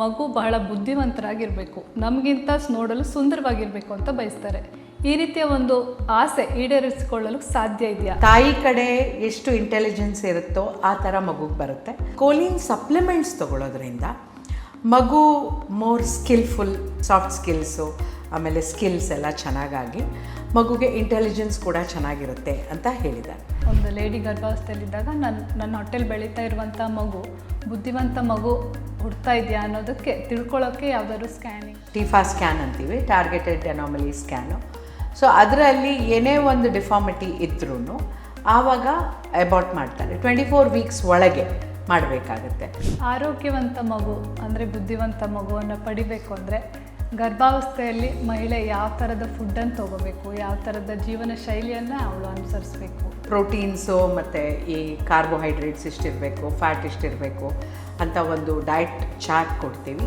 ಮಗು ಬಹಳ ಬುದ್ಧಿವಂತರಾಗಿರಬೇಕು, ನಮಗಿಂತ ನೋಡಲು ಸುಂದರವಾಗಿರಬೇಕು ಅಂತ ಬಯಸ್ತಾರೆ. ಈ ರೀತಿಯ ಒಂದು ಆಸೆ ಈಡೇರಿಸಿಕೊಳ್ಳಲು ಸಾಧ್ಯ ಇದೆಯಾ? ತಾಯಿ ಕಡೆ ಎಷ್ಟು ಇಂಟೆಲಿಜೆನ್ಸ್ ಇರುತ್ತೋ ಆ ಥರ ಮಗುಗೆ ಬರುತ್ತೆ. ಕೋಲಿನ್ ಸಪ್ಲಿಮೆಂಟ್ಸ್ ತಗೊಳ್ಳೋದ್ರಿಂದ ಮಗು ಮೋರ್ ಸ್ಕಿಲ್ಫುಲ್, ಸಾಫ್ಟ್ ಸ್ಕಿಲ್ಸು ಆಮೇಲೆ ಸ್ಕಿಲ್ಸ್ ಎಲ್ಲ ಚೆನ್ನಾಗಾಗಿ ಮಗುಗೆ ಇಂಟೆಲಿಜೆನ್ಸ್ ಕೂಡ ಚೆನ್ನಾಗಿರುತ್ತೆ ಅಂತ ಹೇಳಿದ್ದಾರೆ. ಒಂದು ಲೇಡಿ ಗರ್ಭಾವಸ್ಥೆಯಲ್ಲಿದ್ದಾಗ ನನ್ನ ಹೊಟ್ಟೆಲಿ ಬೆಳೀತಾ ಇರುವಂಥ ಮಗು ಬುದ್ಧಿವಂತ ಮಗು ಹುಡ್ತಾ ಇದೆಯಾ ಅನ್ನೋದಕ್ಕೆ ತಿಳ್ಕೊಳ್ಳೋಕ್ಕೆ ಯಾವುದಾದ್ರು ಸ್ಕ್ಯಾನಿಂಗ್, ಟಿಫಾ ಸ್ಕ್ಯಾನ್ ಅಂತೀವಿ, ಟಾರ್ಗೆಟೆಡ್ ಅನಾಮಲಿ ಸ್ಕ್ಯಾನು. ಸೊ ಅದರಲ್ಲಿ ಏನೇ ಒಂದು ಡಿಫಾರ್ಮಿಟಿ ಇದ್ರೂ ಆವಾಗ ಅಬಾರ್ಟ್ ಮಾಡ್ತಾರೆ. 24 ವೀಕ್ಸ್ ಒಳಗೆ ಮಾಡಬೇಕಾಗತ್ತೆ. ಆರೋಗ್ಯವಂತ ಮಗು ಅಂದರೆ ಬುದ್ಧಿವಂತ ಮಗುವನ್ನು ಪಡಿಬೇಕು ಅಂದರೆ ಗರ್ಭಾವಸ್ಥೆಯಲ್ಲಿ ಮಹಿಳೆ ಯಾವ ಥರದ ಫುಡ್ಡನ್ನು ತೊಗೋಬೇಕು, ಯಾವ ಥರದ ಜೀವನ ಶೈಲಿಯನ್ನು ಅವಳು ಅನುಸರಿಸಬೇಕು? ಪ್ರೋಟೀನ್ಸು ಮತ್ತು ಈ ಕಾರ್ಬೋಹೈಡ್ರೇಟ್ಸ್ ಇಷ್ಟಿರಬೇಕು, ಫ್ಯಾಟ್ ಇಷ್ಟಿರಬೇಕು ಅಂತ ಒಂದು ಡಯಟ್ ಚಾರ್ಟ್ ಕೊಡ್ತೀವಿ.